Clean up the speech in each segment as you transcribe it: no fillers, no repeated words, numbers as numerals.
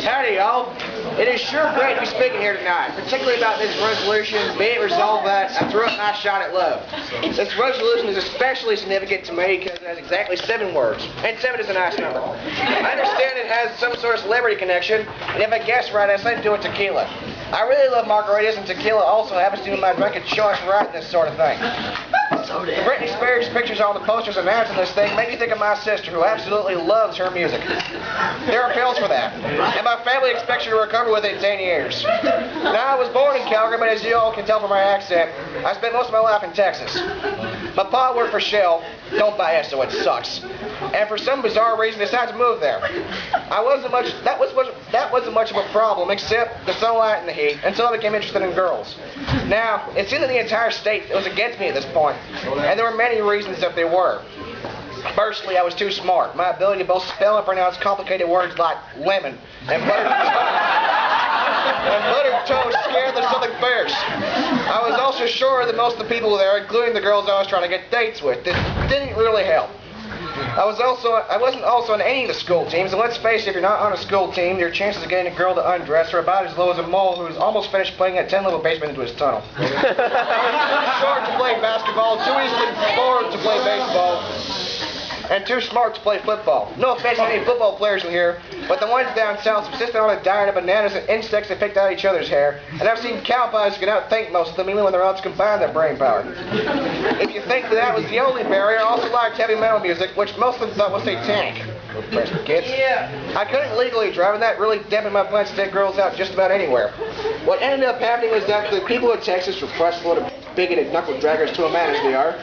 Howdy, y'all. It is sure great to be speaking here tonight, particularly about this resolution, be it resolved that I threw up my shot at love. This resolution is especially significant to me because it has exactly 7 words, and 7 is a nice number. I understand it has some sort of celebrity connection, and if I guess right, I say to do with tequila. I really love margaritas, and tequila also happens to be my drink of choice right in this sort of thing. The Britney Spears pictures on the posters announcing this thing make me think of my sister, who absolutely loves her music. There are pills for that, and my family expects her to recover within 10 years. Now, I was born in Calgary, but as you all can tell from my accent, I spent most of my life in Texas. My pa worked for Shell, don't buy it so it sucks, and for some bizarre reason decided to move there. That wasn't much of a problem, except the sunlight and the heat, until I became interested in girls. Now, it seemed that the entire state was against me at this point, and there were many reasons that they were. Firstly, I was too smart. My ability to both spell and pronounce complicated words like lemon and buttered toast scared the southern bears. I was also sure that most of the people there, including the girls I was trying to get dates with, didn't really help. I wasn't also on any of the school teams, and let's face it, if you're not on a school team, your chances of getting a girl to undress are about as low as a mole who's almost finished playing a 10-level basement into his tunnel. I was too short to play basketball, too easily bored to play baseball, and too smart to play football. No offense to any football players in here, but the ones down south subsist on a diet of bananas and insects that picked out each other's hair, and I've seen cow pies who can outthink most of them even when they're else combine their brain power. If you think that was the only barrier, I also liked heavy metal music, which most of them thought was satanic. Kids. Yeah. I couldn't legally drive, and that really dampened my plans to take girls out just about anywhere. What ended up happening was that the people of Texas, repressed sort of bigoted knuckle-draggers to a man as they are,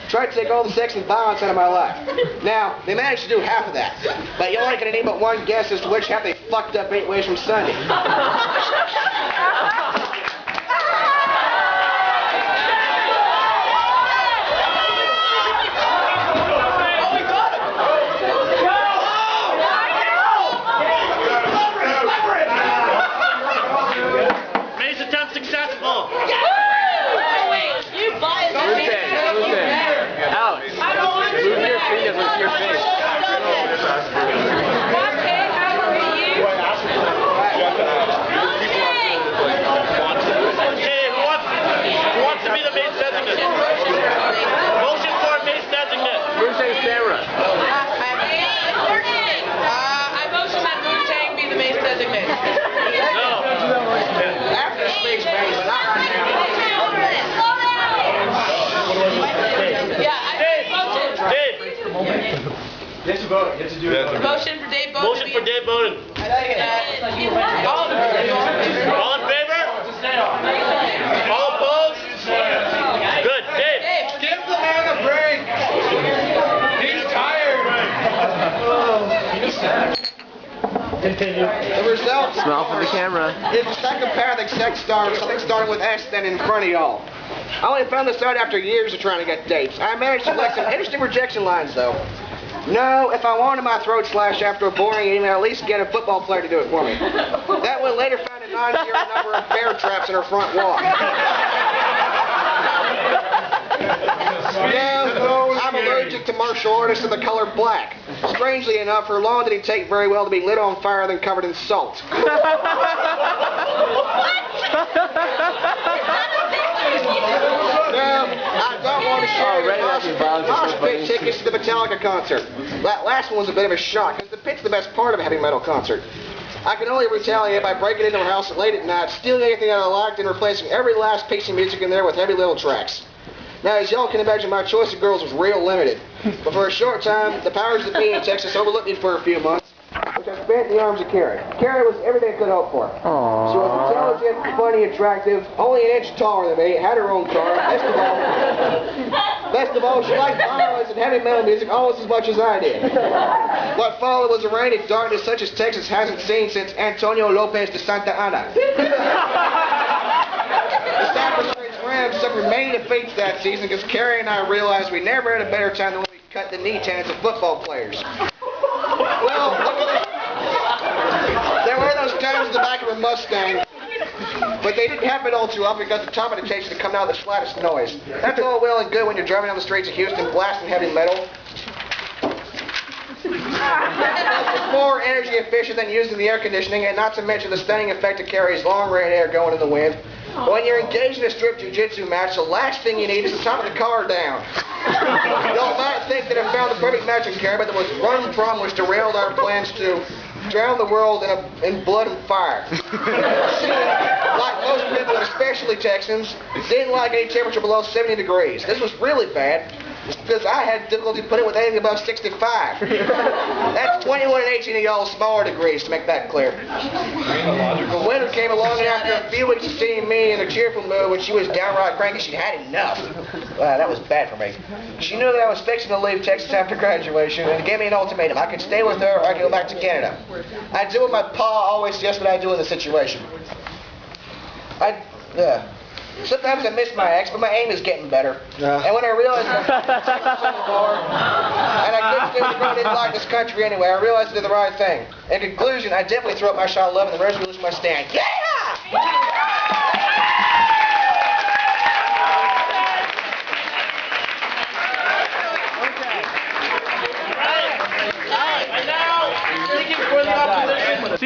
tried to take all the sex and violence out of my life. Now, they managed to do half of that, but you're only going to need but one guess as to which half they fucked up 8 ways from Sunday. Maze attempt successful! Move your fingers with your face. Hey, who wants to be the main designate? Motion for main designate. Moontang's camera. I motion that Moontang be the main designate. No. After the speech, maybe, but not right now. Motion for Dave Bowden. Motion for Dave Bowden. All in favor? All opposed? Good. Dave. Give the man a break. He's tired. The result Smile for the camera. is the psychopathic sex star, something starting with S then in front of y'all. I only found this out after years of trying to get dates. I managed to collect some interesting rejection lines, though. No, if I wanted my throat slashed after a boring evening, I'd at least get a football player to do it for me. That one later found a non-zero number of bear traps in her front walk. No, I'm allergic to martial artists of the color black. Strangely enough, her lawn didn't take very well to be lit on fire than covered in salt. I don't want to share mosh pit tickets to the Metallica concert. That last one was a bit of a shock, because the pit's the best part of a heavy metal concert. I can only retaliate by breaking into her house late at night, stealing anything that I liked, and replacing every last piece of music in there with heavy little tracks. Now, as y'all can imagine, my choice of girls was real limited. But for a short time, the powers that be in Texas overlooked me for a few months, which I spent in the arms of Carrie. Carrie was everything I could hope for. Aww. She was intelligent, funny, attractive, only an inch taller than me, had her own car. Best of all, she liked violence and heavy metal music almost as much as I did. What followed was a reign of darkness such as Texas hasn't seen since Antonio Lopez de Santa Anna. The San Francisco Rams suffered many defeats that season because Carrie and I realized we never had a better time than when we cut the knee tendons of football players. Well, there were those times in the back of a Mustang, but they didn't happen all too often because the top of the case would come out with the slightest noise. That's all well and good when you're driving down the streets of Houston blasting heavy metal. It's more energy efficient than using the air conditioning, and not to mention the stunning effect it carries long-range air going in the wind. When you're engaged in a strip jiu-jitsu match, the last thing you need is to top the car down. Y'all might think that I found the perfect match in camera, but there was one problem which derailed our plans to drown the world in blood and fire. Like most people, and especially Texans, didn't like any temperature below 70 degrees. This was really bad, because I had difficulty putting it with anything above 65. That's 21 and 18 of y'all's smaller degrees, to make that clear. The winter came along, and after a few weeks of seeing me in a cheerful mood, when she was downright cranky, she'd had enough. That was bad for me. She knew that I was fixing to leave Texas after graduation, and gave me an ultimatum. I could stay with her, or I could go back to Canada. I do what my pa always suggests what I do in the situation. Sometimes I miss my ex, but my aim is getting better. And when I realized and I couldn't stay with the girl who didn't like this country anyway, I realized I did the right thing. In conclusion, I definitely threw up my shot of love, and the rest was my stand. Yeah! Speaking for the opposition.